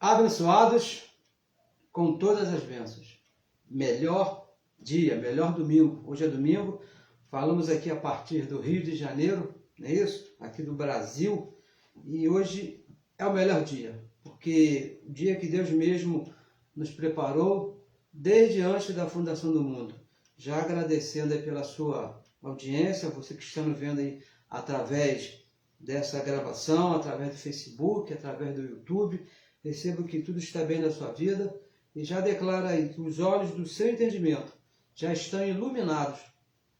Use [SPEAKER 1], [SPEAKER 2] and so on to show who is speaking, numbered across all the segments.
[SPEAKER 1] Abençoados com todas as bênçãos. Melhor dia, melhor domingo. Hoje é domingo, falamos aqui a partir do Rio de Janeiro, não é isso? Aqui do Brasil. E hoje é o melhor dia, porque o dia que Deus mesmo nos preparou desde antes da fundação do mundo. Já agradecendo aí pela sua audiência, você que está nos vendo aí através dessa gravação, através do Facebook, através do YouTube. Recebo que tudo está bem na sua vida e já declaro aí que os olhos do seu entendimento já estão iluminados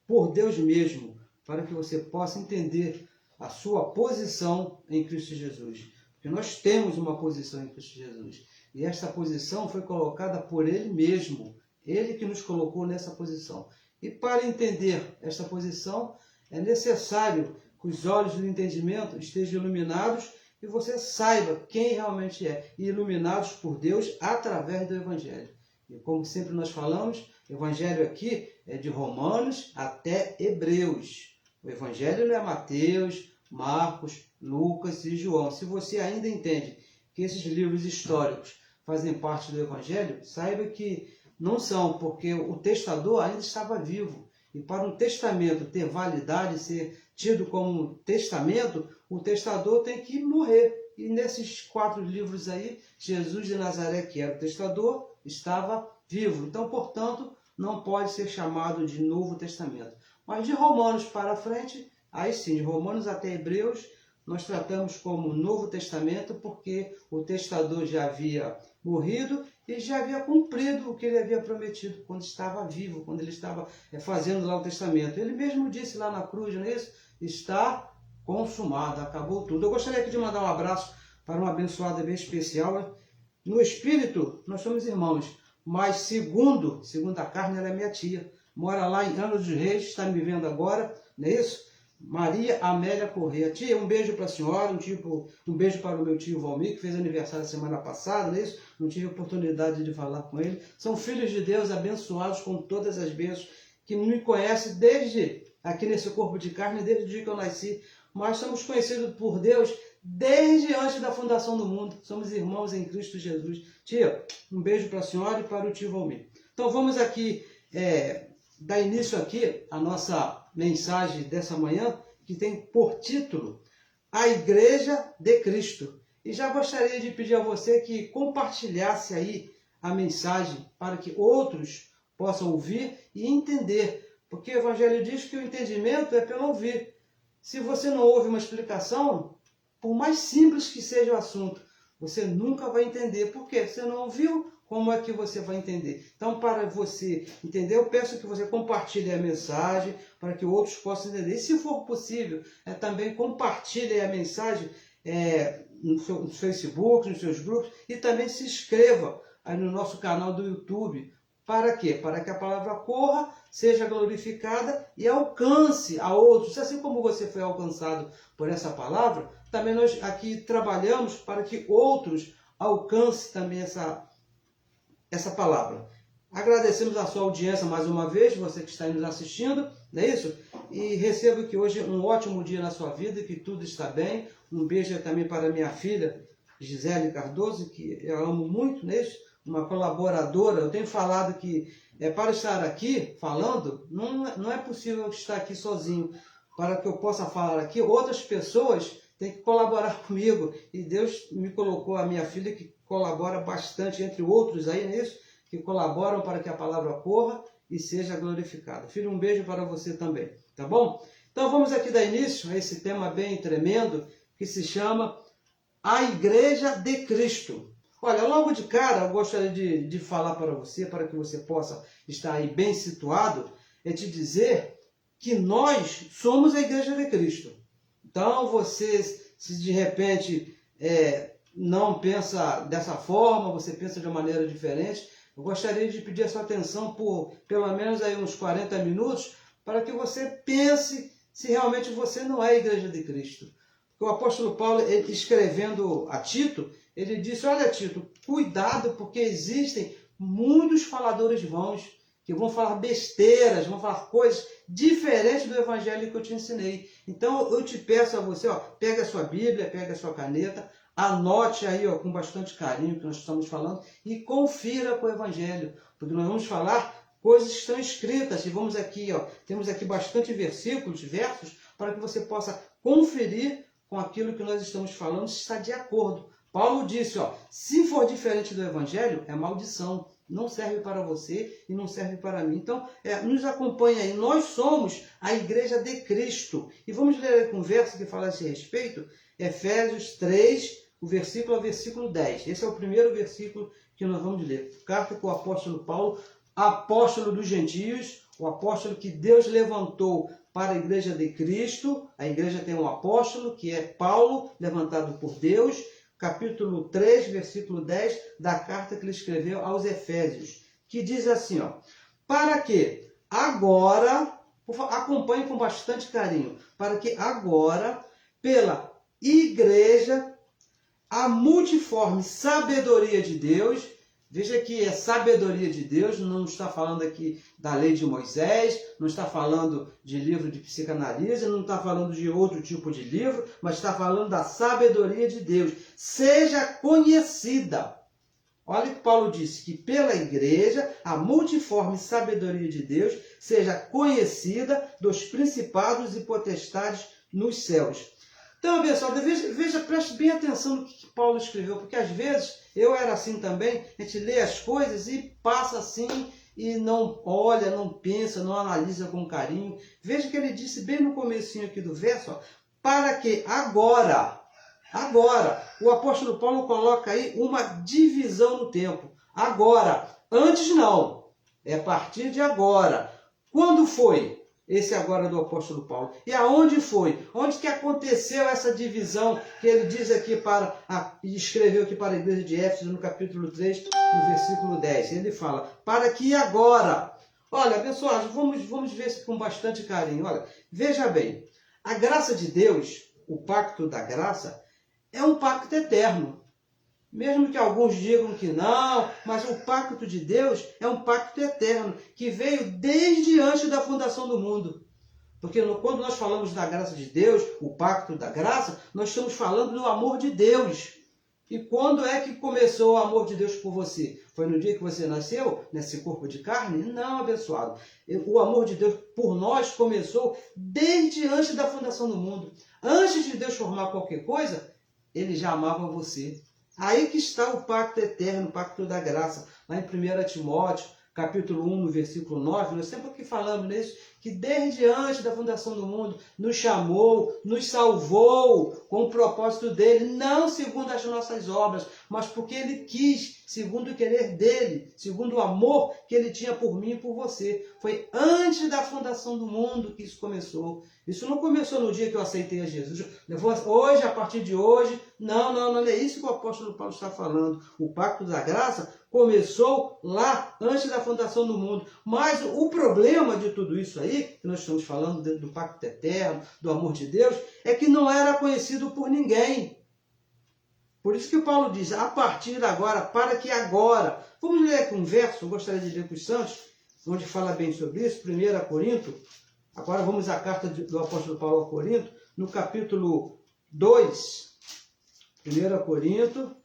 [SPEAKER 1] por Deus mesmo, para que você possa entender a sua posição em Cristo Jesus. Porque nós temos uma posição em Cristo Jesus. E esta posição foi colocada por Ele mesmo. Ele que nos colocou nessa posição. E para entender esta posição, é necessário que os olhos do entendimento estejam iluminados e você saiba quem realmente é, e iluminados por Deus através do Evangelho. E como sempre nós falamos, o Evangelho aqui é de Romanos até Hebreus. O Evangelho não é Mateus, Marcos, Lucas e João. Se você ainda entende que esses livros históricos fazem parte do Evangelho, saiba que não são, porque o testador ainda estava vivo. E para um testamento ter validade, ser tido como testamento, o testador tem que morrer. E nesses 4 livros aí, Jesus de Nazaré, que era o testador, estava vivo. Então, portanto, não pode ser chamado de Novo Testamento. Mas de Romanos para frente, aí sim, de Romanos até Hebreus, nós tratamos como Novo Testamento, porque o testador já havia morrido e já havia cumprido o que ele havia prometido quando estava vivo, quando ele estava fazendo lá o testamento. Ele mesmo disse lá na cruz, não é isso? Está consumado, acabou tudo. Eu gostaria aqui de mandar um abraço para uma abençoada bem especial. No espírito, nós somos irmãos, mas segundo a carne, ela é minha tia. Mora lá em Angra dos Reis, está me vendo agora, não é isso? Maria Amélia Corrêa. Tia, um beijo para a senhora, um beijo para o meu tio Valmir, que fez aniversário semana passada, não é isso? Não tive oportunidade de falar com ele. São filhos de Deus, abençoados com todas as bênçãos, que me conhecem desde aqui nesse corpo de carne, desde o dia que eu nasci. Mas somos conhecidos por Deus desde antes da fundação do mundo. Somos irmãos em Cristo Jesus. Tia, um beijo para a senhora e para o tio Valmir. Então vamos aqui dar início aqui a nossa mensagem dessa manhã, que tem por título A Igreja de Cristo. E já gostaria de pedir a você que compartilhasse aí a mensagem para que outros possam ouvir e entender. Porque o Evangelho diz que o entendimento é pelo ouvir. Se você não ouve uma explicação, por mais simples que seja o assunto, você nunca vai entender. Por quê? Você não ouviu, como é que você vai entender? Então, para você entender, eu peço que você compartilhe a mensagem para que outros possam entender. E se for possível, também compartilhe a mensagem no Facebook, nos seus grupos, e também se inscreva aí no nosso canal do YouTube. Para quê? Para que a palavra corra, seja glorificada e alcance a outros. Assim como você foi alcançado por essa palavra, também nós aqui trabalhamos para que outros alcancem também essa palavra. Agradecemos a sua audiência mais uma vez, você que está nos assistindo, não é isso? E recebo que hoje um ótimo dia na sua vida, que tudo está bem. Um beijo também para minha filha, Gisele Cardoso, que eu amo muito, não é isso? Uma colaboradora. Eu tenho falado que para estar aqui falando, não é possível estar aqui sozinho. Para que eu possa falar aqui, outras pessoas têm que colaborar comigo. E Deus me colocou a minha filha, que colabora bastante, entre outros aí, não é isso? Que colaboram para que a palavra corra e seja glorificada. Filho, um beijo para você também, tá bom? Então vamos aqui dar início a esse tema bem tremendo, que se chama A Igreja de Cristo. Olha, logo de cara, eu gostaria de falar para você, para que você possa estar aí bem situado, te dizer que nós somos a Igreja de Cristo. Então, você, se de repente não pensa dessa forma, você pensa de uma maneira diferente, eu gostaria de pedir a sua atenção por pelo menos aí uns 40 minutos, para que você pense se realmente você não é a Igreja de Cristo. Porque o apóstolo Paulo, escrevendo a Tito, ele disse: olha, Tito, cuidado, porque existem muitos faladores vãos que vão falar besteiras, vão falar coisas diferentes do evangelho que eu te ensinei. Então eu te peço a você, pega a sua Bíblia, pega a sua caneta, Anote aí, ó, com bastante carinho o que nós estamos falando e confira com o Evangelho, porque nós vamos falar coisas que estão escritas. E vamos aqui, ó, temos aqui bastante versículos, versos, para que você possa conferir com aquilo que nós estamos falando, se está de acordo. Paulo disse, ó, se for diferente do Evangelho, é maldição. Não serve para você e não serve para mim. Então, nos acompanha aí. Nós somos a Igreja de Cristo. E vamos ler aí com um verso que fala a esse respeito. Efésios 3, o versículo ao versículo 10. Esse é o primeiro versículo que nós vamos ler. Carta com o apóstolo Paulo, apóstolo dos gentios, o apóstolo que Deus levantou para a Igreja de Cristo. A igreja tem um apóstolo, que é Paulo, levantado por Deus. Capítulo 3, versículo 10, da carta que ele escreveu aos Efésios, que diz assim, ó, para que agora, acompanhe com bastante carinho, para que agora, pela igreja, a multiforme sabedoria de Deus, veja que é sabedoria de Deus, não está falando aqui da lei de Moisés, não está falando de livro de psicanálise, não está falando de outro tipo de livro, mas está falando da sabedoria de Deus. Seja conhecida. Olha que Paulo disse, que pela igreja a multiforme sabedoria de Deus seja conhecida dos principados e potestades nos céus. Então, pessoal, veja, preste bem atenção no que Paulo escreveu, porque às vezes eu era assim também, a gente lê as coisas e passa assim e não olha, não pensa, não analisa com carinho. Veja que ele disse bem no comecinho aqui do verso, ó, para que agora, o apóstolo Paulo coloca aí uma divisão no tempo. Agora, antes não, é a partir de agora. Quando foi? Esse agora do apóstolo Paulo. E aonde foi? Onde que aconteceu essa divisão que ele diz aqui e escreveu aqui para a igreja de Éfeso no capítulo 3, no versículo 10. Ele fala, para que agora... Olha, pessoal, vamos ver isso com bastante carinho. Olha, veja bem, a graça de Deus, o pacto da graça, é um pacto eterno. Mesmo que alguns digam que não, mas o pacto de Deus é um pacto eterno, que veio desde antes da fundação do mundo. Porque quando nós falamos da graça de Deus, o pacto da graça, nós estamos falando do amor de Deus. E quando é que começou o amor de Deus por você? Foi no dia que você nasceu, nesse corpo de carne? Não, abençoado. O amor de Deus por nós começou desde antes da fundação do mundo. Antes de Deus formar qualquer coisa, Ele já amava você. Aí que está o pacto eterno, o pacto da graça. Lá em 1 Timóteo, capítulo 1, no versículo 9, nós sempre aqui falamos nisso, que desde antes da fundação do mundo, nos chamou, nos salvou com o propósito dele, não segundo as nossas obras, mas porque ele quis, segundo o querer dele, segundo o amor que ele tinha por mim e por você. Foi antes da fundação do mundo que isso começou. Isso não começou no dia que eu aceitei a Jesus. Hoje, a partir de hoje, não é isso que o apóstolo Paulo está falando. O pacto da graça começou lá, antes da fundação do mundo. Mas o problema de tudo isso aí, que nós estamos falando do pacto eterno, do amor de Deus, é que não era conhecido por ninguém. Por isso que Paulo diz, a partir de agora, para que agora. Vamos ler aqui um verso, eu gostaria de ler com os santos, onde fala bem sobre isso, 1 Corinto. Agora vamos à carta do apóstolo Paulo a Corinto, no capítulo 2. 1 Corinto,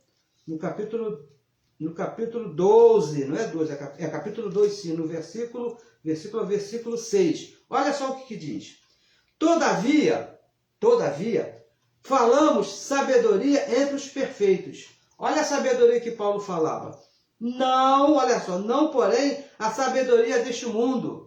[SPEAKER 1] no capítulo 12, não é 12, é capítulo 2 sim, no versículo 6. Olha só o que diz. Todavia, falamos sabedoria entre os perfeitos. Olha a sabedoria que Paulo falava. Não, olha só, não porém a sabedoria deste mundo.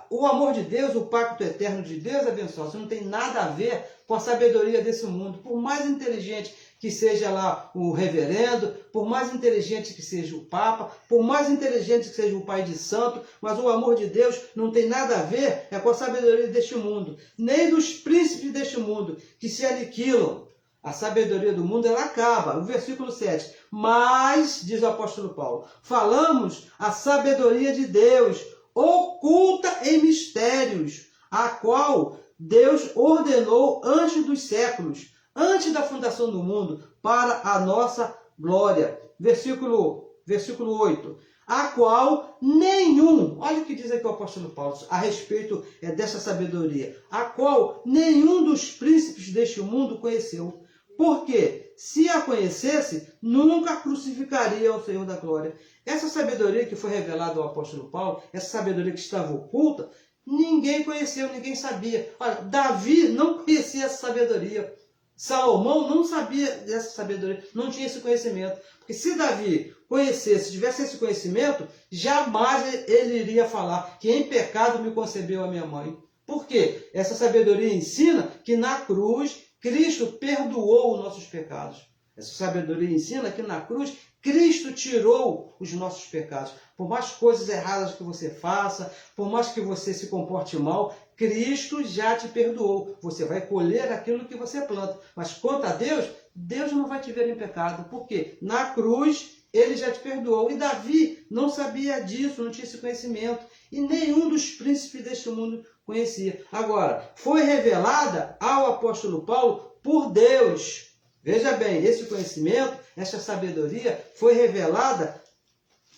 [SPEAKER 1] O amor de Deus, o pacto eterno de Deus, abençoado, isso não tem nada a ver com a sabedoria desse mundo. Por mais inteligente que seja lá o reverendo, por mais inteligente que seja o papa, por mais inteligente que seja o pai de santo, mas o amor de Deus não tem nada a ver com a sabedoria deste mundo, nem dos príncipes deste mundo, que se aniquilam. A sabedoria do mundo, ela acaba. O versículo 7. Mas, diz o apóstolo Paulo, falamos a sabedoria de Deus, oculta em mistérios, a qual Deus ordenou antes dos séculos, antes da fundação do mundo, para a nossa glória. Versículo 8. A qual nenhum, olha o que diz aqui o apóstolo Paulo, a respeito dessa sabedoria, a qual nenhum dos príncipes deste mundo conheceu. Porque se a conhecesse, nunca crucificaria o Senhor da glória. Essa sabedoria que foi revelada ao apóstolo Paulo, essa sabedoria que estava oculta, ninguém conheceu, ninguém sabia. Olha, Davi não conhecia essa sabedoria. Salomão não sabia dessa sabedoria, não tinha esse conhecimento. Porque se Davi conhecesse, tivesse esse conhecimento, jamais ele iria falar que em pecado me concebeu a minha mãe. Por quê? Essa sabedoria ensina que na cruz Cristo perdoou os nossos pecados. Essa sabedoria ensina que na cruz Cristo tirou os nossos pecados. Por mais coisas erradas que você faça, por mais que você se comporte mal, Cristo já te perdoou. Você vai colher aquilo que você planta. Mas quanto a Deus, Deus não vai te ver em pecado. Por quê? Na cruz, Ele já te perdoou. E Davi não sabia disso, não tinha esse conhecimento. E nenhum dos príncipes deste mundo conhecia. Agora, foi revelada ao apóstolo Paulo por Deus. Veja bem, esse conhecimento, essa sabedoria foi revelada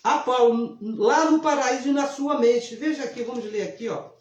[SPEAKER 1] a Paulo lá no paraíso e na sua mente. Veja aqui, vamos ler aqui, ó.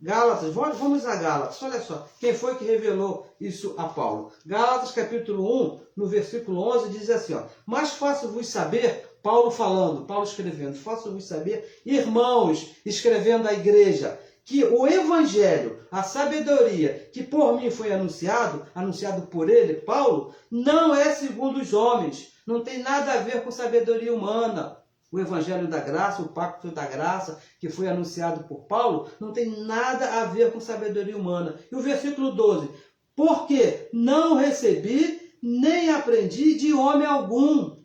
[SPEAKER 1] Gálatas, vamos a Gálatas, olha só, quem foi que revelou isso a Paulo? Gálatas capítulo 1, no versículo 11, diz assim, ó, mas faço-vos saber, Paulo falando, Paulo escrevendo, faço-vos saber, irmãos, escrevendo à igreja, que o evangelho, a sabedoria que por mim foi anunciado por ele, Paulo, não é segundo os homens, não tem nada a ver com sabedoria humana. O evangelho da graça, o pacto da graça, que foi anunciado por Paulo, não tem nada a ver com sabedoria humana. E o versículo 12, porque não recebi nem aprendi de homem algum.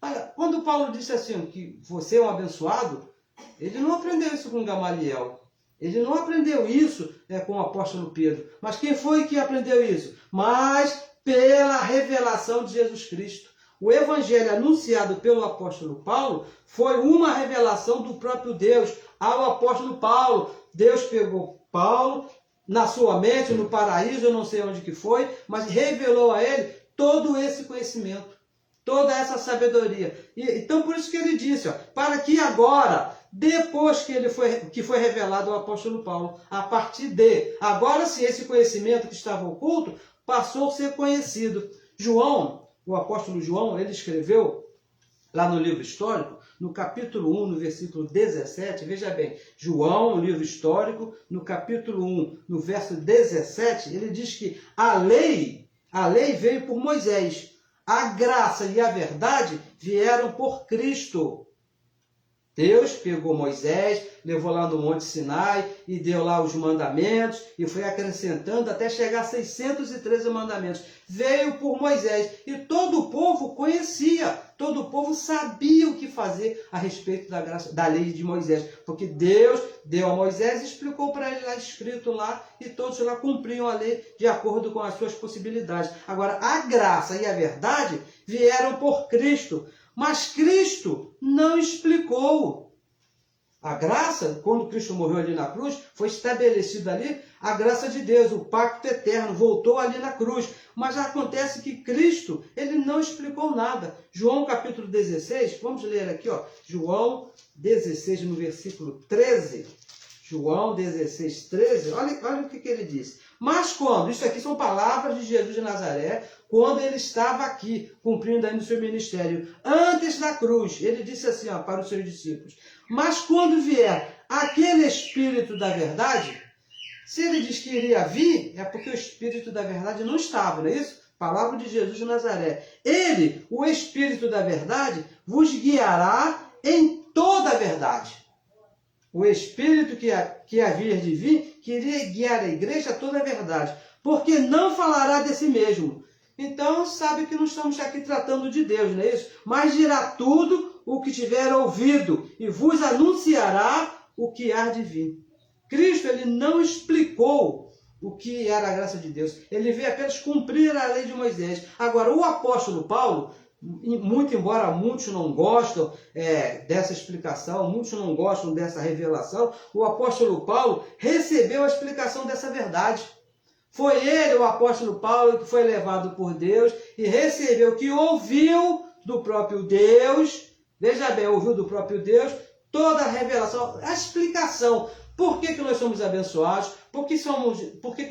[SPEAKER 1] Olha, quando Paulo disse assim, que você é um abençoado, ele não aprendeu isso com Gamaliel. Ele não aprendeu isso com o apóstolo Pedro. Mas quem foi que aprendeu isso? Mas pela revelação de Jesus Cristo. O evangelho anunciado pelo apóstolo Paulo foi uma revelação do próprio Deus ao apóstolo Paulo. Deus pegou Paulo na sua mente, no paraíso, eu não sei onde que foi, mas revelou a ele todo esse conhecimento, toda essa sabedoria. Então por isso que ele disse, ó, para que agora, depois que foi revelado ao apóstolo Paulo, a partir de, agora sim, esse conhecimento que estava oculto passou a ser conhecido. João, o apóstolo João, ele escreveu lá no livro histórico, no capítulo 1, no versículo 17, veja bem, João, o livro histórico, no capítulo 1, no verso 17, ele diz que a lei veio por Moisés, a graça e a verdade vieram por Cristo. Deus pegou Moisés, levou lá no Monte Sinai e deu lá os mandamentos e foi acrescentando até chegar a 613 mandamentos. Veio por Moisés e todo o povo conhecia, todo o povo sabia o que fazer a respeito da graça, da lei de Moisés, porque Deus deu a Moisés e explicou para ele lá escrito lá e todos lá cumpriam a lei de acordo com as suas possibilidades. Agora, a graça e a verdade vieram por Cristo. Mas Cristo não explicou. A graça, quando Cristo morreu ali na cruz, foi estabelecida ali a graça de Deus, o pacto eterno, voltou ali na cruz. Mas acontece que Cristo, ele não explicou nada. João capítulo 16, vamos ler aqui, ó, João 16, no versículo 13. João 16, 13, olha o que ele disse. Mas quando, isso aqui são palavras de Jesus de Nazaré, quando ele estava aqui, cumprindo ainda o seu ministério, antes da cruz, ele disse assim, ó, para os seus discípulos, mas quando vier aquele Espírito da verdade, se ele diz que iria vir, é porque o Espírito da verdade não estava, não é isso? Palavra de Jesus de Nazaré. Ele, o Espírito da verdade, vos guiará em toda a verdade. O Espírito que havia de vir, queria guiar a igreja a toda a verdade, porque não falará de si mesmo. Então, sabe que não estamos aqui tratando de Deus, não é isso? Mas dirá tudo o que tiver ouvido e vos anunciará o que há de vir. Cristo, ele não explicou o que era a graça de Deus. Ele veio apenas cumprir a lei de Moisés. Agora, o apóstolo Paulo, muito embora muitos não gostam dessa explicação, muitos não gostam dessa revelação, o apóstolo Paulo recebeu a explicação dessa verdade. Foi ele, o apóstolo Paulo, que foi levado por Deus e recebeu, que ouviu do próprio Deus, veja bem, ouviu do próprio Deus toda a revelação, a explicação, Por que nós somos abençoados? Por que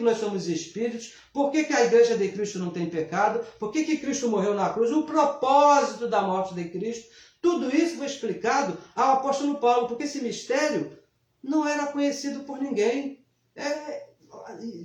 [SPEAKER 1] nós somos espíritos? Por que a igreja de Cristo não tem pecado? Por que Cristo morreu na cruz? O propósito da morte de Cristo. Tudo isso foi explicado ao apóstolo Paulo, porque esse mistério não era conhecido por ninguém.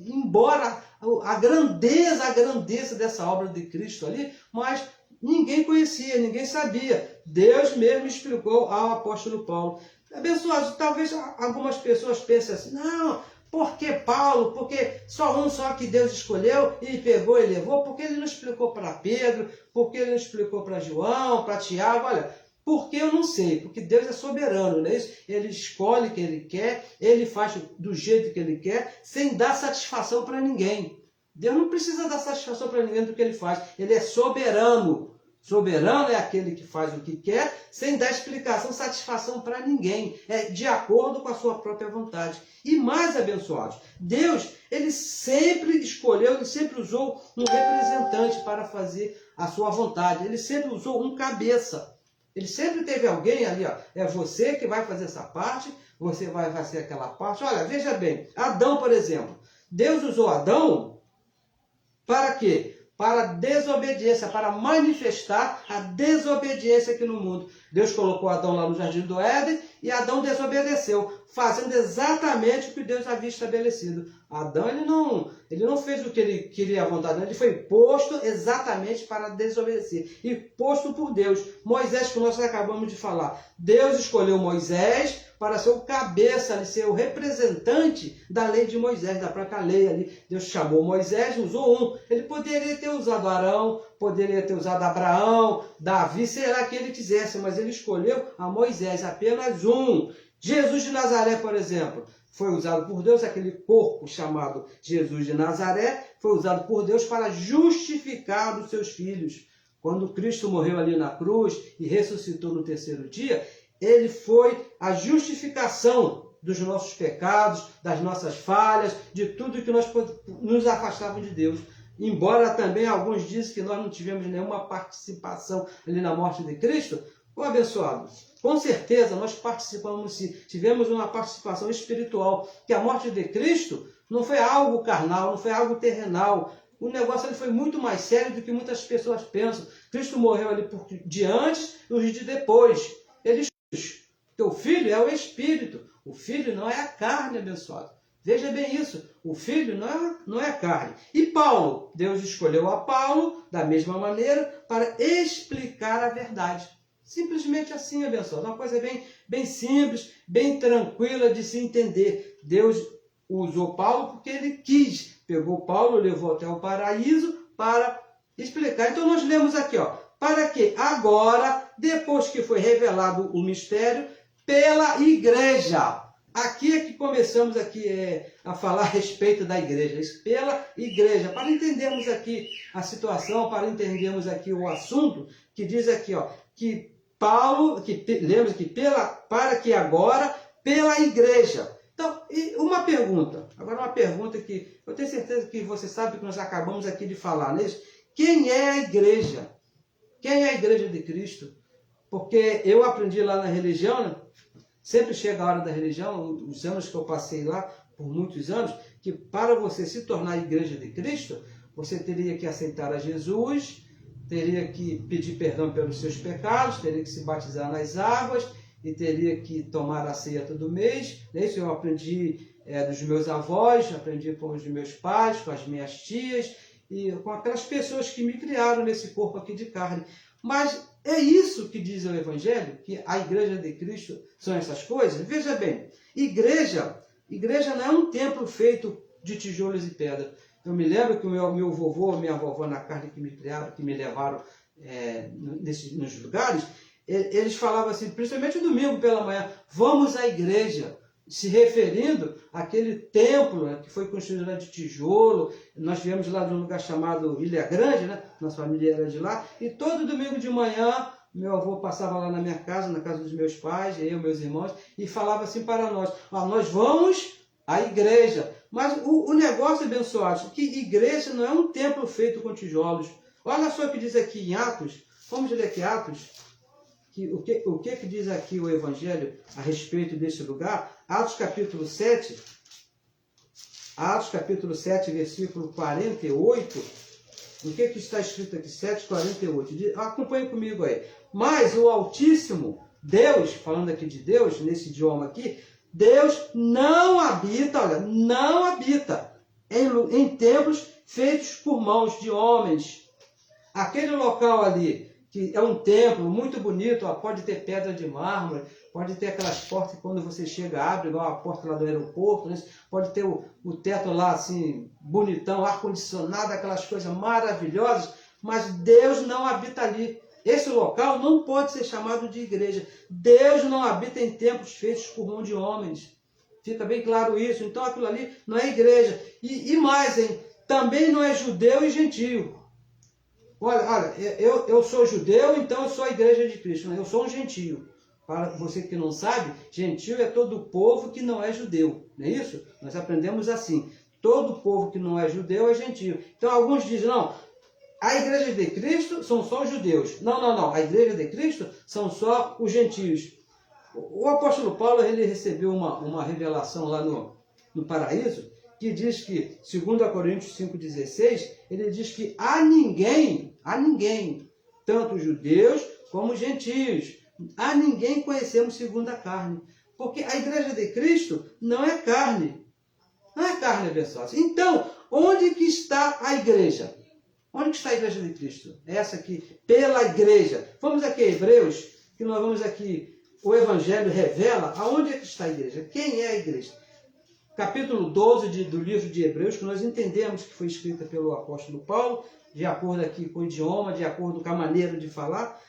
[SPEAKER 1] Embora a grandeza dessa obra de Cristo ali, mas ninguém conhecia, ninguém sabia. Deus mesmo explicou ao apóstolo Paulo. Abençoados, talvez algumas pessoas pensem assim, não, por que Paulo? Porque só que Deus escolheu e pegou e levou, porque ele não explicou para Pedro, porque ele não explicou para João, para Tiago, olha, porque eu não sei, porque Deus é soberano, não é isso? Ele escolhe quem ele quer, ele faz do jeito que ele quer, sem dar satisfação para ninguém. Deus não precisa dar satisfação para ninguém do que ele faz, ele é soberano. Soberano é aquele que faz o que quer, sem dar explicação, satisfação para ninguém. É de acordo com a sua própria vontade. E mais, abençoados, Deus, ele sempre escolheu, ele sempre usou um representante para fazer a sua vontade. Ele sempre usou um cabeça. Ele sempre teve alguém ali, ó, é você que vai fazer essa parte, você vai fazer aquela parte. Olha, veja bem, Adão, por exemplo. Deus usou Adão para quê? Para desobediência, para manifestar a desobediência aqui no mundo. Deus colocou Adão lá no jardim do Éden e Adão desobedeceu, fazendo exatamente o que Deus havia estabelecido. Adão ele não fez o que ele queria à vontade, ele foi posto exatamente para desobedecer. E posto por Deus. Moisés, que nós acabamos de falar. Deus escolheu Moisés para ser o cabeça, ser o representante da lei de Moisés, da própria lei ali. Deus chamou Moisés, usou um. Ele poderia ter usado Arão, poderia ter usado Abraão, Davi, será que ele quisesse, mas ele escolheu a Moisés, apenas um. Jesus de Nazaré, por exemplo, foi usado por Deus, aquele corpo chamado Jesus de Nazaré, foi usado por Deus para justificar os seus filhos. Quando Cristo morreu ali na cruz e ressuscitou no terceiro dia, ele foi a justificação dos nossos pecados, das nossas falhas, de tudo que nós nos afastava de Deus. Embora também alguns dizem que nós não tivemos nenhuma participação ali na morte de Cristo, abençoado, com certeza nós participamos sim, tivemos uma participação espiritual, que a morte de Cristo não foi algo carnal, não foi algo terrenal. O negócio ali foi muito mais sério do que muitas pessoas pensam. Cristo morreu ali de antes e os de depois. Porque o Filho é o Espírito, o Filho não é a carne, abençoado. Veja bem isso, o Filho não é a carne. E Paulo, Deus escolheu a Paulo, da mesma maneira, para explicar a verdade. Simplesmente assim, abençoado. Uma coisa bem simples, bem tranquila de se entender. Deus usou Paulo porque ele quis. Pegou Paulo, levou até o paraíso para explicar. Então nós lemos aqui, ó, para que agora, depois que foi revelado o mistério, pela igreja. Aqui é que começamos a falar a respeito da igreja. Isso, pela igreja. Para entendermos aqui a situação, para entendermos aqui o assunto, que diz aqui, ó, que Paulo, lembra que para que agora, pela igreja. Então, uma pergunta. Agora uma pergunta que eu tenho certeza que você sabe que nós acabamos aqui de falar, não é isso? Quem é a igreja? Quem é a igreja de Cristo? Porque eu aprendi lá na religião, né? Sempre chega a hora da religião, os anos que eu passei lá, por muitos anos, que para você se tornar a igreja de Cristo, você teria que aceitar a Jesus, teria que pedir perdão pelos seus pecados, teria que se batizar nas águas e teria que tomar a ceia todo mês. Isso eu aprendi dos meus avós, aprendi com os meus pais, com as minhas tias e com aquelas pessoas que me criaram nesse corpo aqui de carne. Mas é isso que diz o Evangelho, que a igreja de Cristo são essas coisas? Veja bem, igreja não é um templo feito de tijolos e pedra. Eu me lembro que o meu vovô, minha vovó na carne que me criaram, que me levaram nos lugares, eles falavam assim, principalmente domingo pela manhã, vamos à igreja, se referindo àquele templo, né, que foi construído lá de tijolo. Nós viemos lá de um lugar chamado Ilha Grande, né? Nossa família era de lá, e todo domingo de manhã, meu avô passava lá na minha casa, na casa dos meus pais, eu, meus irmãos, e falava assim para nós, nós vamos à igreja. Mas o negócio, abençoado, é que igreja não é um templo feito com tijolos. Olha só o que diz aqui em Atos, vamos ler aqui Atos, o que diz aqui o Evangelho a respeito desse lugar? Atos capítulo 7, versículo 48. O que está escrito aqui? 7:48. Acompanhe comigo aí. Mas o Altíssimo, Deus, falando aqui de Deus, nesse idioma aqui, Deus não habita, olha, não habita em templos feitos por mãos de homens. Aquele local ali, que é um templo muito bonito, ó, pode ter pedra de mármore, pode ter aquelas portas que quando você chega abre, igual a porta lá do aeroporto, né? Pode ter o teto lá assim, bonitão, ar-condicionado, aquelas coisas maravilhosas, mas Deus não habita ali. Esse local não pode ser chamado de igreja. Deus não habita em templos feitos por mão de homens. Fica bem claro isso. Então aquilo ali não é igreja. E mais, hein? Também não é judeu e gentio. Olha, eu sou judeu, então eu sou a igreja de Cristo. Né? Eu sou um gentio. Para você que não sabe, gentio é todo o povo que não é judeu. Não é isso? Nós aprendemos assim. Todo povo que não é judeu é gentio. Então alguns dizem, não, a igreja de Cristo são só os judeus. Não. A igreja de Cristo são só os gentios. O apóstolo Paulo ele recebeu uma revelação lá no paraíso, que diz que, segundo a Coríntios 5,16, ele diz que a ninguém, tanto judeus como gentios, a ninguém conhecemos segundo a carne. Porque a igreja de Cristo não é carne. Não é carne, pessoal. Então, onde que está a igreja? Onde que está a igreja de Cristo? Essa aqui, pela igreja. Vamos aqui a Hebreus, que nós vamos aqui, o Evangelho revela aonde é que está a igreja. Quem é a igreja? Capítulo 12 do livro de Hebreus, que nós entendemos que foi escrita pelo apóstolo Paulo, de acordo aqui com o idioma, de acordo com a maneira de falar.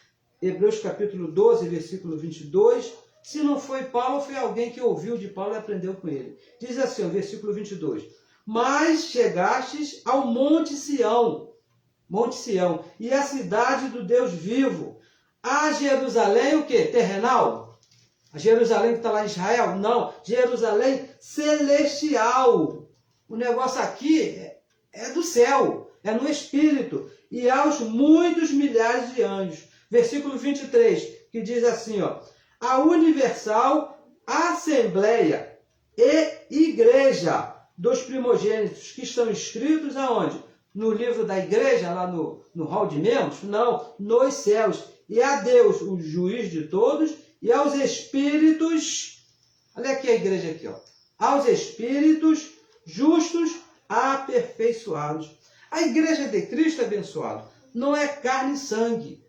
[SPEAKER 1] Hebreus capítulo 12, versículo 22. Se não foi Paulo, foi alguém que ouviu de Paulo e aprendeu com ele. Diz assim, o versículo 22. Mas chegastes ao Monte Sião, e a cidade do Deus vivo, a Jerusalém, o quê? Terrenal? A Jerusalém que está lá em Israel? Não, Jerusalém celestial. O negócio aqui é do céu, é no Espírito, e aos muitos milhares de anjos. Versículo 23, que diz assim, ó, a universal assembleia e igreja dos primogênitos que estão escritos aonde? No livro da igreja, lá no hall de membros? Não, nos céus. E a Deus, o juiz de todos, e aos espíritos, olha aqui a igreja aqui, ó, aos espíritos justos aperfeiçoados. A igreja de Cristo, abençoado, não é carne e sangue.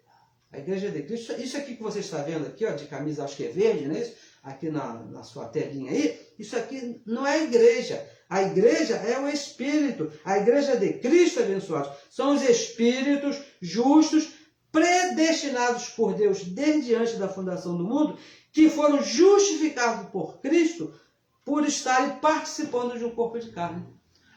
[SPEAKER 1] A igreja de Cristo, isso aqui que você está vendo aqui, ó, de camisa, acho que é verde, não é isso? Aqui na sua telinha aí, isso aqui não é a igreja. A igreja é o Espírito. A igreja de Cristo, abençoados, são os espíritos justos, predestinados por Deus desde antes da fundação do mundo, que foram justificados por Cristo por estarem participando de um corpo de carne.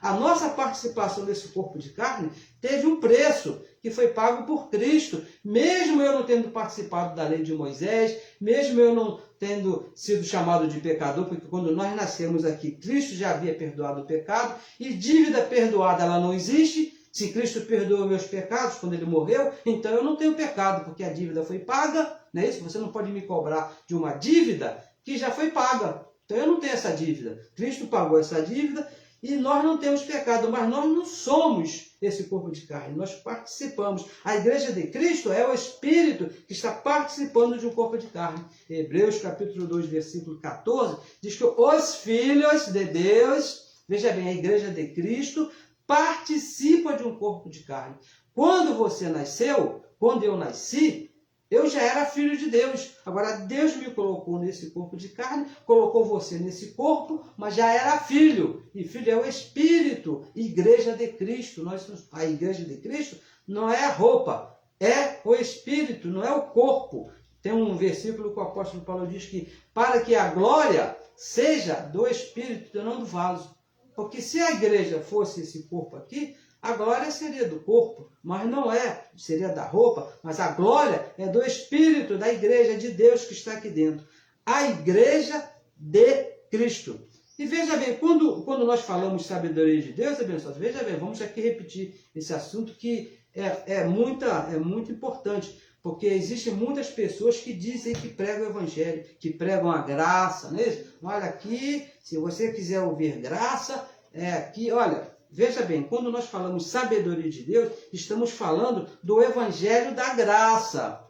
[SPEAKER 1] A nossa participação nesse corpo de carne teve um preço que foi pago por Cristo. Mesmo eu não tendo participado da lei de Moisés, mesmo eu não tendo sido chamado de pecador, porque quando nós nascemos aqui, Cristo já havia perdoado o pecado, e dívida perdoada ela não existe. Se Cristo perdoou meus pecados quando ele morreu, então eu não tenho pecado, porque a dívida foi paga, não é isso? Você não pode me cobrar de uma dívida que já foi paga. Então eu não tenho essa dívida. Cristo pagou essa dívida, e nós não temos pecado, mas nós não somos esse corpo de carne, nós participamos. A igreja de Cristo é o Espírito que está participando de um corpo de carne. Hebreus capítulo 2, versículo 14, diz que os filhos de Deus, veja bem, a igreja de Cristo participa de um corpo de carne. Quando você nasceu, quando eu nasci, eu já era filho de Deus. Agora, Deus me colocou nesse corpo de carne, colocou você nesse corpo, mas já era filho. E filho é o Espírito, igreja de Cristo. A igreja de Cristo não é a roupa, é o Espírito, não é o corpo. Tem um versículo que o apóstolo Paulo diz que para que a glória seja do Espírito e não do vaso. Porque se a igreja fosse esse corpo aqui, a glória seria do corpo, mas não é, seria da roupa, mas a glória é do Espírito, da igreja de Deus que está aqui dentro. A igreja de Cristo. E veja bem, quando nós falamos sabedoria de Deus, abençoado, veja bem, vamos aqui repetir esse assunto que é muito importante, porque existem muitas pessoas que dizem que pregam o evangelho, que pregam a graça, não é isso? Olha aqui, se você quiser ouvir graça, aqui, olha, veja bem, quando nós falamos sabedoria de Deus, estamos falando do evangelho da graça.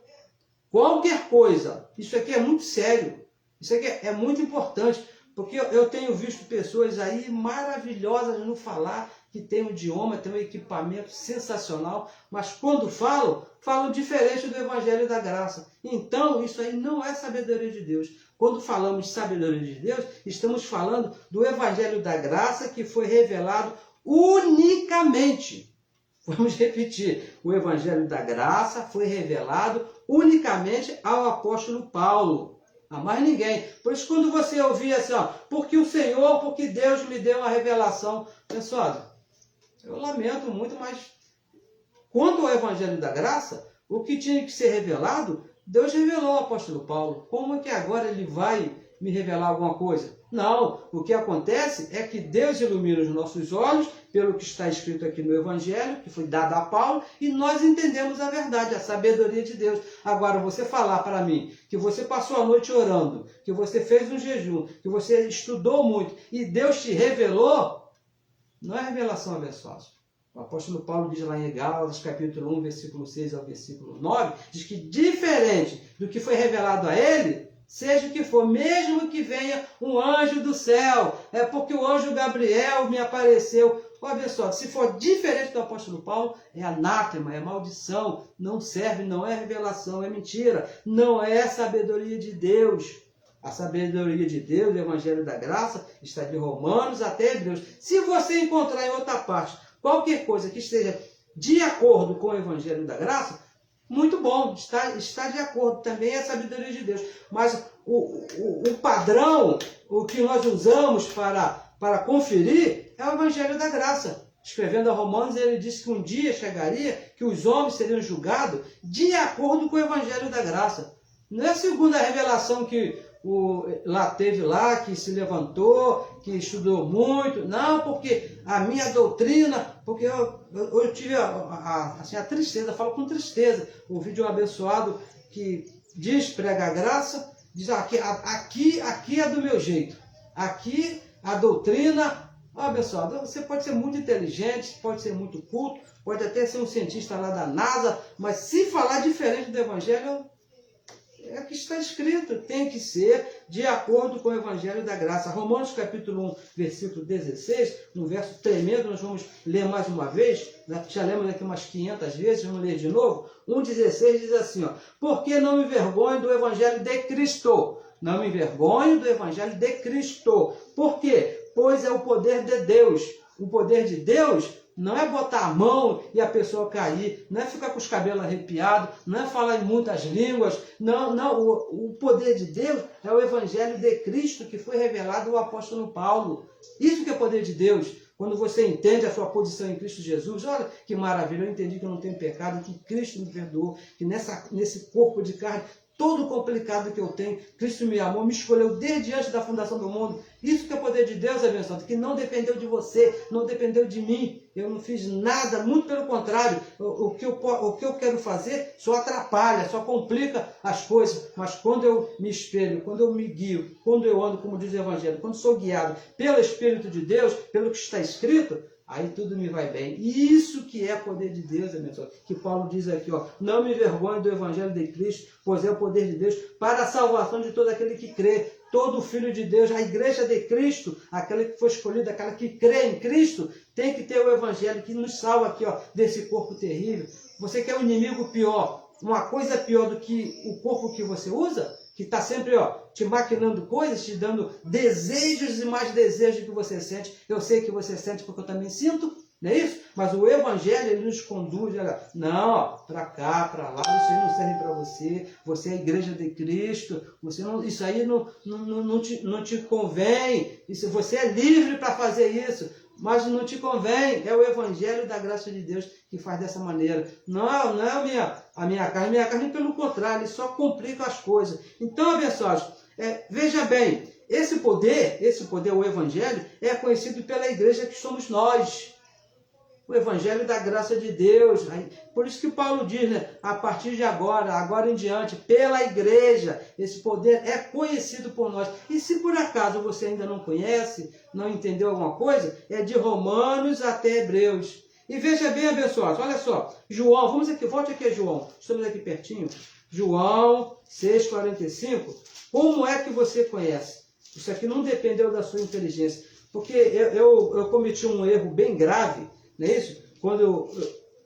[SPEAKER 1] Qualquer coisa, isso aqui é muito sério, isso aqui é muito importante, porque eu tenho visto pessoas aí maravilhosas no falar, que tem um idioma, tem um equipamento sensacional, mas quando falam diferente do evangelho da graça. Então, isso aí não é sabedoria de Deus. Quando falamos de sabedoria de Deus, estamos falando do evangelho da graça que foi revelado unicamente. Vamos repetir, o evangelho da graça foi revelado unicamente ao apóstolo Paulo, a mais ninguém. Por isso, quando você ouvir assim, porque o Senhor, porque Deus me deu uma revelação, pessoal, eu lamento muito, mas quanto ao evangelho da graça, o que tinha que ser revelado, Deus revelou ao apóstolo Paulo. Como é que agora ele vai me revelar alguma coisa? Não, o que acontece é que Deus ilumina os nossos olhos, pelo que está escrito aqui no Evangelho, que foi dado a Paulo, e nós entendemos a verdade, a sabedoria de Deus. Agora, você falar para mim que você passou a noite orando, que você fez um jejum, que você estudou muito, e Deus te revelou, não é revelação abençoada. O apóstolo Paulo diz lá em Gálatas, capítulo 1, versículo 6 ao versículo 9, diz que diferente do que foi revelado a ele, seja o que for, mesmo que venha um anjo do céu, é porque o anjo Gabriel me apareceu. Abençoado, se for diferente do apóstolo Paulo, é anátema, é maldição, não serve, não é revelação, é mentira, não é sabedoria de Deus. A sabedoria de Deus, o evangelho da graça, está de Romanos até Hebreus. Se você encontrar em outra parte qualquer coisa que esteja de acordo com o evangelho da graça, muito bom, está de acordo, também é a sabedoria de Deus. Mas o padrão, o que nós usamos para conferir, é o evangelho da graça. Escrevendo a Romanos, ele disse que um dia chegaria que os homens seriam julgados de acordo com o evangelho da graça. Não é segundo a revelação que teve lá, que se levantou, que estudou muito. Não, porque a minha doutrina, porque eu tive assim, a tristeza, falo com tristeza, ouvi de um abençoado que diz, prega a graça, diz, aqui é do meu jeito, aqui a doutrina, abençoado, você pode ser muito inteligente, pode ser muito culto, pode até ser um cientista lá da NASA, mas se falar diferente do evangelho, é o que está escrito, tem que ser de acordo com o evangelho da graça. Romanos capítulo 1, versículo 16, no verso tremendo, nós vamos ler mais uma vez, já lemos aqui umas 500 vezes, vamos ler de novo. 1,16 diz assim, porque não me envergonho do evangelho de Cristo. Não me envergonho do evangelho de Cristo. Por quê? Pois é o poder de Deus. O poder de Deus não é botar a mão e a pessoa cair, não é ficar com os cabelos arrepiados, não é falar em muitas línguas, não, o poder de Deus é o evangelho de Cristo que foi revelado ao apóstolo Paulo. Isso que é poder de Deus. Quando você entende a sua posição em Cristo Jesus, olha que maravilha, eu entendi que eu não tenho pecado, que Cristo me perdoou, que nesse corpo de carne todo complicado que eu tenho, Cristo me amou, me escolheu desde antes da fundação do mundo. Isso que é o poder de Deus, abençoado, que não dependeu de você, não dependeu de mim. Eu não fiz nada, muito pelo contrário. O que eu quero fazer só atrapalha, só complica as coisas. Mas quando eu me espelho, quando eu me guio, quando eu ando, como diz o Evangelho, quando sou guiado pelo Espírito de Deus, pelo que está escrito, aí tudo me vai bem. Isso que é poder de Deus, abençoado. Que Paulo diz aqui, não me envergonhe do Evangelho de Cristo, pois é o poder de Deus para a salvação de todo aquele que crê. Todo filho de Deus, a igreja de Cristo, aquela que foi escolhida, aquela que crê em Cristo, tem que ter o Evangelho que nos salva aqui, desse corpo terrível. Você quer um inimigo pior, uma coisa pior do que o corpo que você usa, que está sempre te maquinando coisas, te dando desejos e mais desejos que você sente. Eu sei que você sente porque eu também sinto, não é isso? Mas o Evangelho, ele nos conduz, não, para cá, para lá, isso aí não serve para você, você é a igreja de Cristo, isso aí não te convém, você é livre para fazer isso, mas não te convém, é o Evangelho da graça de Deus que faz dessa maneira. Não é a minha carne, pelo contrário, ele só complica as coisas. Então, abençoados, veja bem, esse poder, o Evangelho, é conhecido pela igreja que somos nós. o evangelho da graça de Deus. Por isso que Paulo diz, né, a partir de agora em diante, pela igreja, esse poder é conhecido por nós. E se por acaso você ainda não conhece, não entendeu alguma coisa, é de Romanos até Hebreus. E veja bem, abençoados, olha só, João, vamos aqui, volte aqui a João, estamos aqui pertinho, João 6,45, como é que você conhece? Isso aqui não dependeu da sua inteligência, porque eu cometi um erro bem grave, não é isso? Quando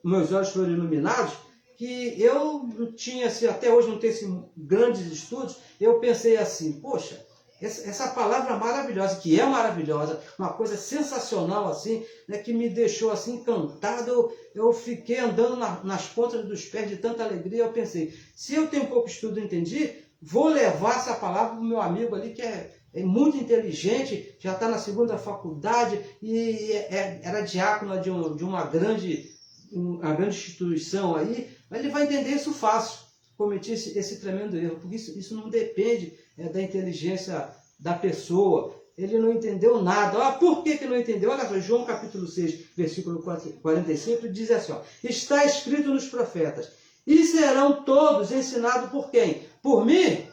[SPEAKER 1] meus olhos foram iluminados, que eu não tinha, assim, até hoje não tenho assim, grandes estudos, eu pensei assim, poxa, essa palavra maravilhosa, que é maravilhosa, uma coisa sensacional assim, né, que me deixou assim encantado, eu fiquei andando nas pontas dos pés de tanta alegria, eu pensei, se eu tenho pouco estudo e entendi, vou levar essa palavra para o meu amigo ali que é muito inteligente, já está na segunda faculdade e era diácono de uma grande instituição aí, mas ele vai entender isso fácil. Cometi esse tremendo erro, porque isso não depende da inteligência da pessoa. Ele não entendeu nada. Por que não entendeu? Olha só, João capítulo 6, versículo 45, diz assim, ó, está escrito nos profetas, e serão todos ensinados por quem? Por mim?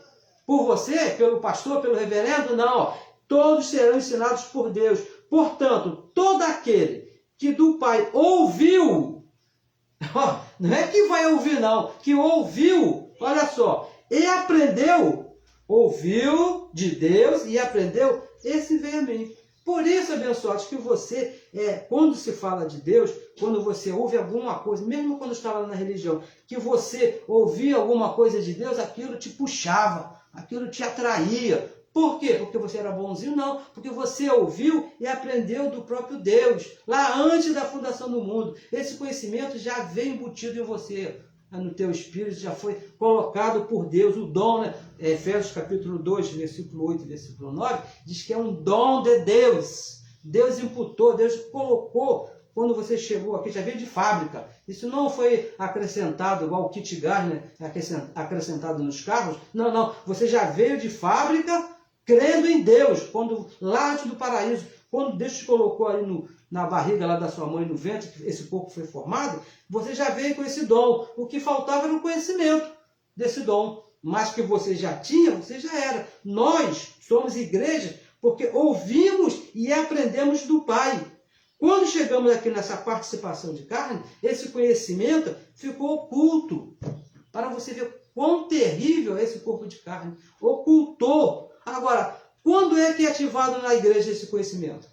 [SPEAKER 1] Por você? Pelo pastor? Pelo reverendo? Não. Ó, todos serão ensinados por Deus. Portanto, todo aquele que do Pai ouviu, não é que vai ouvir não, que ouviu, olha só, e aprendeu, ouviu de Deus e aprendeu, esse veio a mim. Por isso, abençoados, que você, quando se fala de Deus, quando você ouve alguma coisa, mesmo quando estava na religião, que você ouvia alguma coisa de Deus, aquilo te puxava, aquilo te atraía. Por quê? Porque você era bonzinho? Não, porque você ouviu e aprendeu do próprio Deus, lá antes da fundação do mundo. Esse conhecimento já veio embutido em você, no teu espírito, já foi colocado por Deus, o dom, né? Efésios capítulo 2, versículo 8 e versículo 9, diz que é um dom de Deus. Deus imputou, Deus colocou, quando você chegou aqui, já veio de fábrica. Isso não foi acrescentado, igual o kit gás, né? Acrescentado nos carros. Não, não, você já veio de fábrica, crendo em Deus, quando lá antes do paraíso, quando Deus te colocou aí na barriga lá da sua mãe, no ventre, que esse corpo foi formado, você já veio com esse dom. O que faltava era o conhecimento desse dom. Mas que você já tinha, você já era. Nós somos igreja porque ouvimos e aprendemos do Pai. Quando chegamos aqui nessa participação de carne, esse conhecimento ficou oculto. Para você ver quão terrível é esse corpo de carne. Ocultou. Agora, quando é que é ativado na igreja esse conhecimento?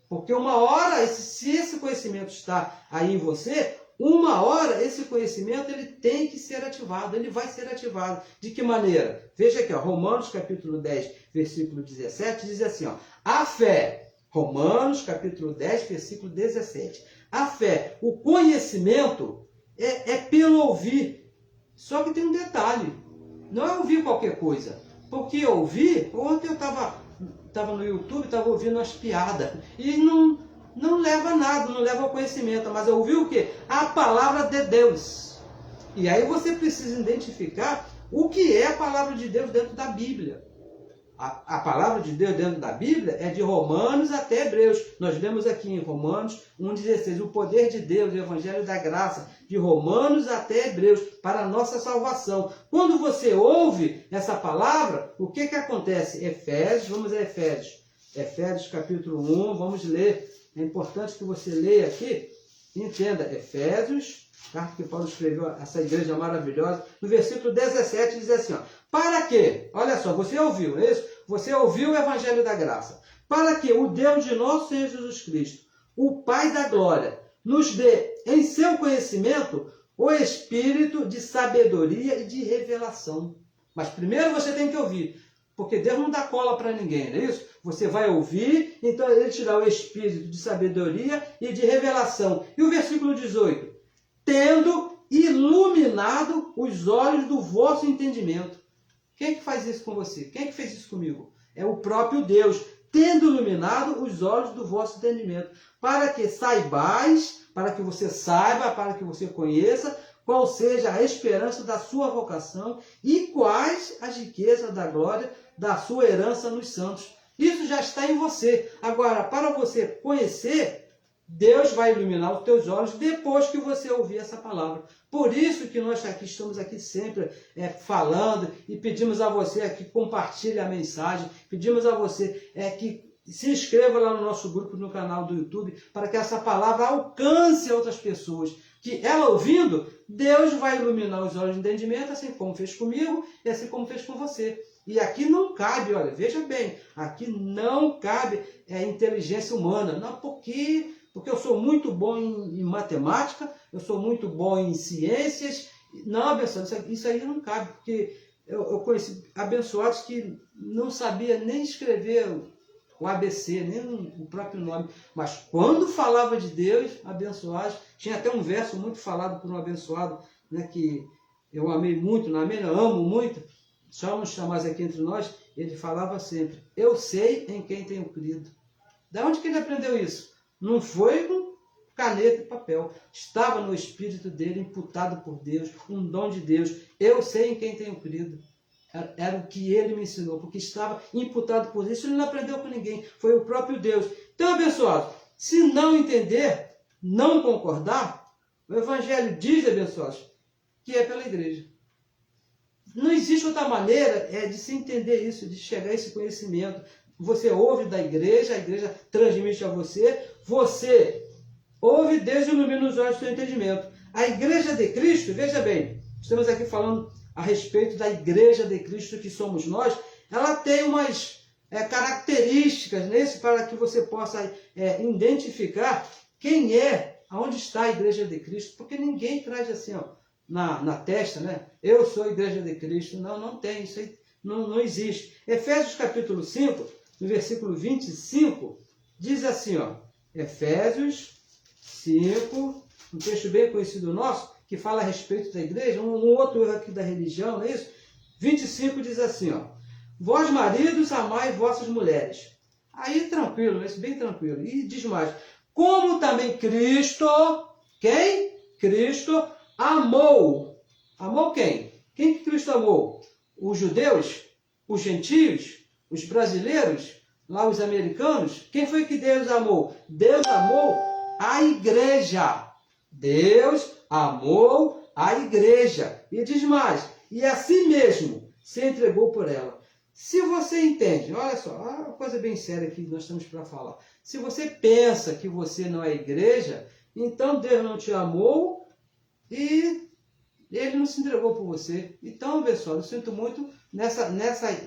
[SPEAKER 1] Porque uma hora, se esse conhecimento está aí em você, uma hora esse conhecimento ele tem que ser ativado, ele vai ser ativado. De que maneira? Veja aqui, ó, Romanos capítulo 10, versículo 17, diz assim, ó, a fé, Romanos capítulo 10, versículo 17, a fé, o conhecimento é pelo ouvir. Só que tem um detalhe, não é ouvir qualquer coisa. Porque eu ouvi, ontem eu estava no YouTube, estava ouvindo umas piadas, e não leva a nada, não leva ao conhecimento, mas eu ouvi o quê? A palavra de Deus. E aí você precisa identificar o que é a palavra de Deus dentro da Bíblia. A palavra de Deus dentro da Bíblia é de Romanos até Hebreus. Nós lemos aqui em Romanos 1,16, o poder de Deus, o Evangelho da Graça, de Romanos até Hebreus, para a nossa salvação. Quando você ouve essa palavra, o que acontece? Efésios, vamos a Efésios. Efésios capítulo 1, vamos ler. É importante que você leia aqui, entenda, Efésios, carta que Paulo escreveu a essa igreja maravilhosa, no versículo 17 diz assim, ó, para que, olha só, você ouviu, não é isso? Você ouviu o Evangelho da Graça. Para que o Deus de nosso Senhor Jesus Cristo, o Pai da Glória, nos dê em seu conhecimento o espírito de sabedoria e de revelação. Mas primeiro você tem que ouvir, porque Deus não dá cola para ninguém, não é isso? Você vai ouvir, então ele te dá o espírito de sabedoria e de revelação. E o versículo 18, tendo iluminado os olhos do vosso entendimento. Quem é que faz isso com você? Quem é que fez isso comigo? É o próprio Deus, tendo iluminado os olhos do vosso entendimento, para que saibais, para que você saiba, para que você conheça, qual seja a esperança da sua vocação e quais as riquezas da glória da sua herança nos santos. Isso já está em você. Agora, para você conhecer, Deus vai iluminar os teus olhos depois que você ouvir essa palavra. Por isso que nós aqui estamos aqui sempre falando e pedimos a você que compartilhe a mensagem, pedimos a você que se inscreva lá no nosso grupo, no canal do YouTube, para que essa palavra alcance outras pessoas. Que ela ouvindo, Deus vai iluminar os olhos de entendimento, assim como fez comigo e assim como fez com você. E aqui não cabe, olha, veja bem, aqui não cabe inteligência humana. Não, porque eu sou muito bom em matemática, eu sou muito bom em ciências. Não, abençoado, isso aí não cabe, porque eu conheci abençoados que não sabia nem escrever o ABC, nem o próprio nome. Mas quando falava de Deus, abençoados, tinha até um verso muito falado por um abençoado, né, que eu amei muito, não amei, não, amo muito, somos chamados aqui entre nós, ele falava sempre, eu sei em quem tenho crido. Da onde que ele aprendeu isso? Não foi com caneta e papel. Estava no espírito dele, imputado por Deus, um dom de Deus. Eu sei em quem tenho crido. Era o que ele me ensinou, porque estava imputado por Deus. Isso ele não aprendeu com ninguém, foi o próprio Deus. Então, abençoados, se não entender, não concordar, o Evangelho diz, abençoados, que é pela igreja. Não existe outra maneira de se entender isso, de chegar a esse conhecimento. Você ouve da igreja, a igreja transmite a você, você ouve, Deus ilumina os olhos do seu entendimento. A igreja de Cristo, veja bem, estamos aqui falando a respeito da igreja de Cristo que somos nós, ela tem umas características nesse para que você possa identificar quem aonde está a igreja de Cristo, porque ninguém traz assim, ó, na testa, né? Eu sou a igreja de Cristo. Não, não tem, isso aí não existe. Efésios capítulo 5, no versículo 25, diz assim, ó, Efésios 5, um texto bem conhecido nosso, que fala a respeito da igreja, um outro erro aqui da religião, não é isso? 25 diz assim, ó, vós maridos amai vossas mulheres. Aí tranquilo, isso bem tranquilo. E diz mais, como também Cristo, quem? Cristo amou. Amou quem? Quem que Cristo amou? Os judeus? Os gentios? Os brasileiros? Lá os americanos? Quem foi que Deus amou? Deus amou a igreja. Deus amou a igreja. E diz mais, e assim mesmo se entregou por ela. Se você entende, olha só, uma coisa bem séria que nós estamos para falar. Se você pensa que você não é igreja, então Deus não te amou e ele não se entregou por você. Então, pessoal, eu sinto muito, nessa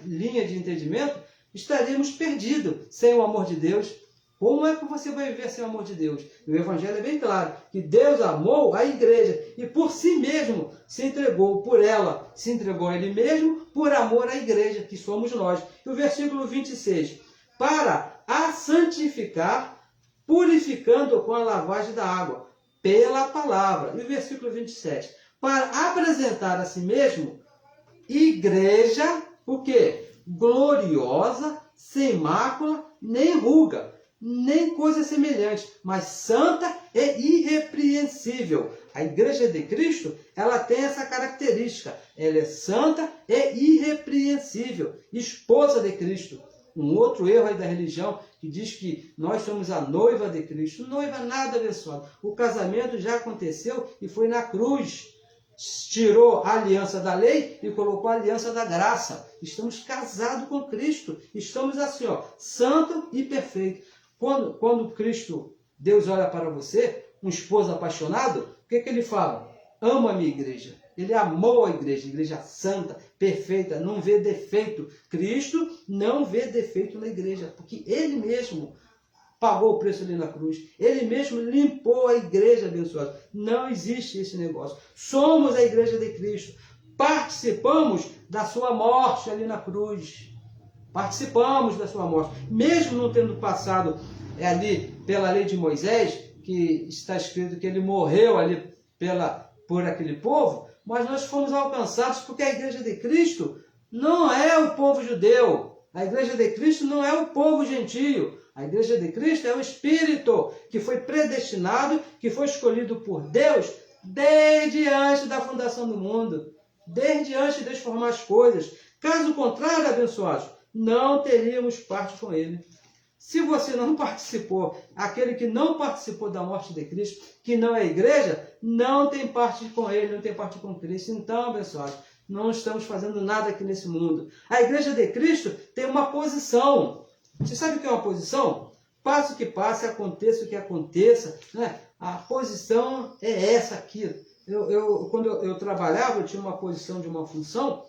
[SPEAKER 1] linha de entendimento, estaríamos perdidos sem o amor de Deus. Como é que você vai viver sem o amor de Deus? O Evangelho é bem claro, que Deus amou a igreja e por si mesmo se entregou por ela, se entregou a ele mesmo por amor à igreja, que somos nós. E o versículo 26, para a santificar, purificando com a lavagem da água, pela palavra. E o versículo 27, para apresentar a si mesmo igreja, o quê? Gloriosa, sem mácula, nem ruga, nem coisa semelhante, mas santa e irrepreensível. A igreja de Cristo, ela tem essa característica. Ela é santa e irrepreensível, esposa de Cristo. Um outro erro aí da religião que diz que nós somos a noiva de Cristo. Noiva nada, pessoal. O casamento já aconteceu e foi na cruz. Tirou a aliança da lei e colocou a aliança da graça. Estamos casados com Cristo. Estamos assim, ó, santo e perfeito. Quando Cristo, Deus olha para você, um esposo apaixonado, o que ele fala? Amo a minha igreja. Ele amou a igreja santa, perfeita, não vê defeito. Cristo não vê defeito na igreja, porque ele mesmo pagou o preço ali na cruz. Ele mesmo limpou a igreja, abençoada. Não existe esse negócio. Somos a igreja de Cristo. Participamos da sua morte ali na cruz. Participamos da sua morte. Mesmo não tendo passado ali pela lei de Moisés, que está escrito que ele morreu ali por aquele povo, mas nós fomos alcançados porque a igreja de Cristo não é o povo judeu. A igreja de Cristo não é o povo gentio. A igreja de Cristo é o Espírito que foi predestinado, que foi escolhido por Deus desde antes da fundação do mundo. Desde antes de Deus formar as coisas. Caso contrário, abençoados, não teríamos parte com ele. Se você não participou, aquele que não participou da morte de Cristo, que não é igreja, não tem parte com ele, não tem parte com Cristo. Então, abençoados, não estamos fazendo nada aqui nesse mundo. A igreja de Cristo tem uma posição. Você sabe o que é uma posição? Passe o que passe, aconteça o que aconteça, né? A posição é essa aqui. Quando eu trabalhava, eu tinha uma posição de uma função,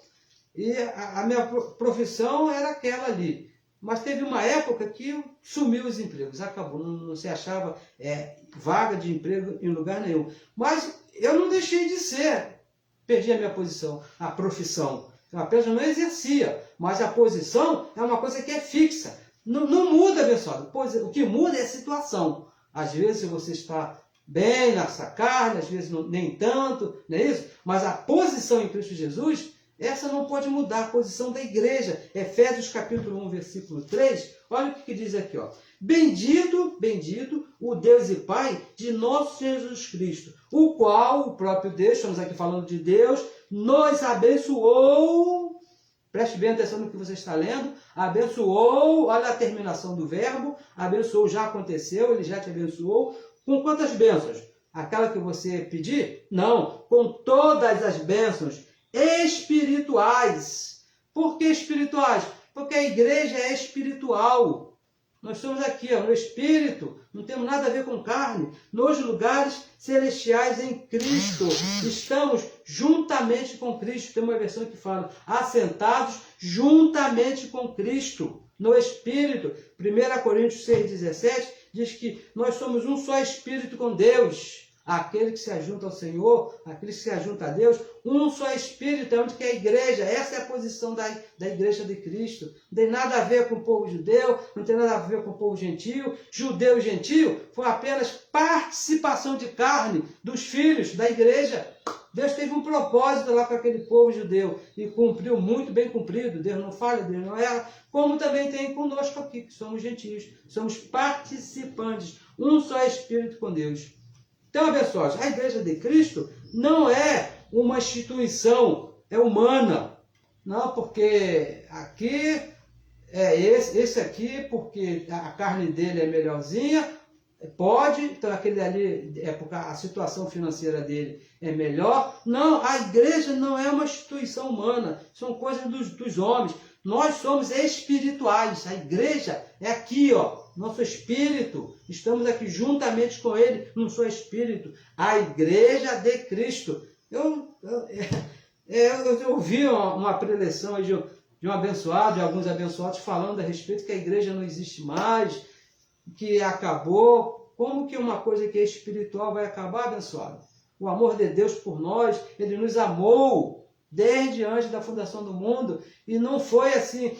[SPEAKER 1] e a minha profissão era aquela ali. Mas teve uma época que sumiu os empregos, acabou, não se achava vaga de emprego em lugar nenhum. Mas eu não deixei de ser, perdi a minha posição, a profissão. Apenas não exercia, mas a posição é uma coisa que é fixa. Não muda, abençoado. O que muda é a situação. Às vezes você está bem nessa carne, às vezes nem tanto, não é isso? Mas a posição em Cristo Jesus, essa não pode mudar, a posição da igreja. Efésios capítulo 1, versículo 3, olha o que diz aqui, ó. Bendito, bendito o Deus e Pai de nosso Senhor Jesus Cristo, o qual, o próprio Deus, estamos aqui falando de Deus, nos abençoou, preste bem atenção no que você está lendo, abençoou, olha a terminação do verbo, abençoou, já aconteceu, ele já te abençoou, com quantas bênçãos? Aquela que você pedir? Não, com todas as bênçãos espirituais. Por que espirituais? Porque a igreja é espiritual. Nós estamos aqui, ó, no Espírito, não temos nada a ver com carne, nos lugares celestiais em Cristo. Estamos juntamente com Cristo. Tem uma versão que fala, assentados juntamente com Cristo, no Espírito. 1 Coríntios 6,17 diz que nós somos um só Espírito com Deus. Aquele que se ajunta ao Senhor, aquele que se ajunta a Deus, um só Espírito, é onde que é a igreja. Essa é a posição da igreja de Cristo. Não tem nada a ver com o povo judeu, não tem nada a ver com o povo gentio. Judeu e gentio foi apenas participação de carne dos filhos da igreja. Deus teve um propósito lá com aquele povo judeu e cumpriu muito bem cumprido. Deus não falha, Deus não erra. Como também tem conosco aqui, que somos gentios. Somos participantes, um só Espírito com Deus. Então, abençoados, a igreja de Cristo não é uma instituição, é humana. Não, porque aqui esse aqui, porque a carne dele é melhorzinha, pode, então aquele ali, porque a situação financeira dele é melhor. Não, a igreja não é uma instituição humana, são coisas dos homens. Nós somos espirituais, a igreja é aqui, ó, nosso espírito, estamos aqui juntamente com ele, num só espírito, a igreja de Cristo. Eu ouvi uma preleção aí de um abençoado, de alguns abençoados, falando a respeito que a igreja não existe mais, que acabou. Como que uma coisa que é espiritual vai acabar, abençoado? O amor de Deus por nós, ele nos amou desde antes da fundação do mundo, e não foi assim,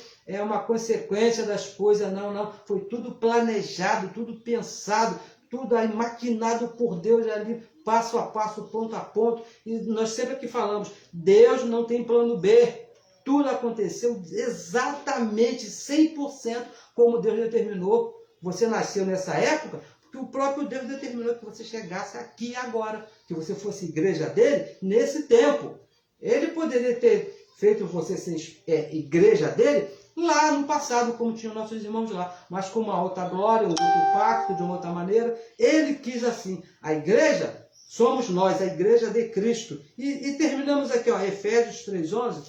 [SPEAKER 1] uma consequência das coisas, não, foi tudo planejado, tudo pensado, tudo aí maquinado por Deus ali, passo a passo, ponto a ponto, e nós sempre que falamos, Deus não tem plano B, tudo aconteceu exatamente 100% como Deus determinou. Você nasceu nessa época, porque o próprio Deus determinou que você chegasse aqui agora, que você fosse igreja dele nesse tempo. Ele poderia ter feito você ser igreja dele lá no passado, como tinham nossos irmãos lá, mas com uma outra glória, um outro pacto, de uma outra maneira. Ele quis assim. A igreja somos nós, a igreja de Cristo. E terminamos aqui, ó, Efésios 3:11.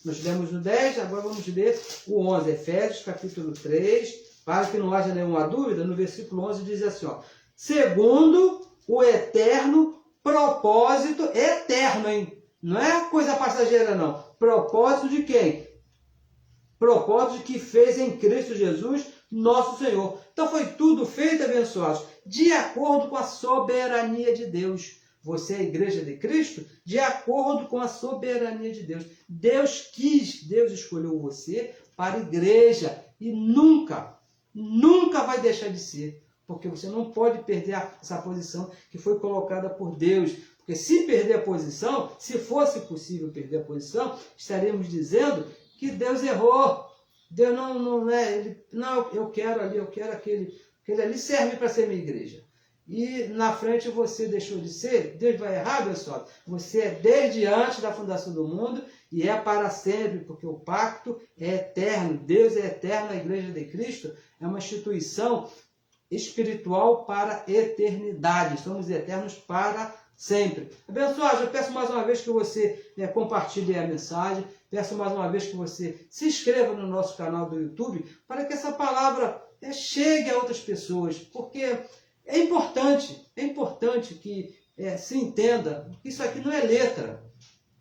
[SPEAKER 1] Nós lemos o 10, agora vamos ler o 11. Efésios capítulo 3, para que não haja nenhuma dúvida, no versículo 11 diz assim, ó, segundo o eterno propósito, eterno, hein? Não é coisa passageira, não. Propósito de quem? Propósito que fez em Cristo Jesus, nosso Senhor. Então foi tudo feito, abençoados, de acordo com a soberania de Deus. Você é a igreja de Cristo de acordo com a soberania de Deus. Deus quis, Deus escolheu você para a igreja e nunca vai deixar de ser. Porque você não pode perder essa posição que foi colocada por Deus. Porque se perder a posição, se fosse possível perder a posição, estaremos dizendo que Deus errou. Deus não é, eu quero ali, eu quero aquele ali serve para ser minha igreja. e na frente você deixou de ser, Deus vai errar, abençoado? Você é desde antes da fundação do mundo e é para sempre, porque o pacto é eterno, Deus é eterno, a Igreja de Cristo é uma instituição espiritual para a eternidade, somos eternos para sempre. Abençoado, eu peço mais uma vez que você compartilhe a mensagem, peço mais uma vez que você se inscreva no nosso canal do YouTube, para que essa palavra chegue a outras pessoas, porque é importante que se entenda que isso aqui não é letra.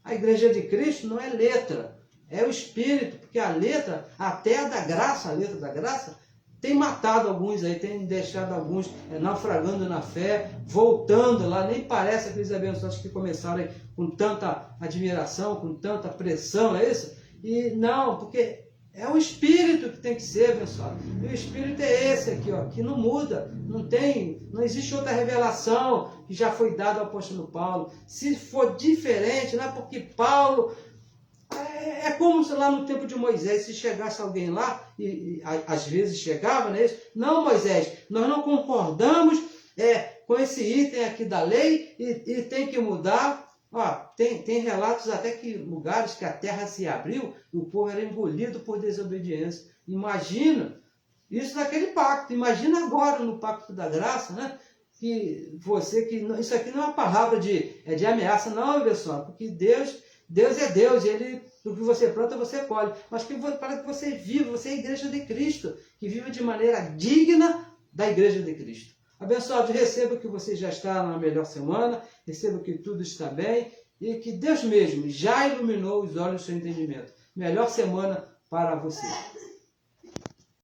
[SPEAKER 1] A Igreja de Cristo não é letra, é o Espírito, porque a letra, até a letra da graça, tem matado alguns aí, tem deixado alguns naufragando na fé, voltando lá, nem parece aqueles abençoados que começaram aí com tanta admiração, com tanta pressão, é isso? E não, porque é o Espírito que tem que ser abençoado. E o Espírito é esse aqui, ó, que não muda, não existe outra revelação que já foi dada ao apóstolo Paulo. Se for diferente, não é porque Paulo... É como se lá no tempo de Moisés, se chegasse alguém lá, e às vezes chegava, né? Não, Moisés, nós não concordamos com esse item aqui da lei e tem que mudar. Ó, tem relatos até que lugares que a terra se abriu e o povo era engolido por desobediência. Imagina isso naquele pacto, imagina agora no pacto da graça, né? Isso aqui não é uma palavra de ameaça, não, pessoal, porque Deus é Deus, o que você planta, você colhe. Mas para que você viva, você é a Igreja de Cristo, que viva de maneira digna da Igreja de Cristo. Abençoado, receba que você já está na melhor semana, receba que tudo está bem e que Deus mesmo já iluminou os olhos do seu entendimento. Melhor semana para você.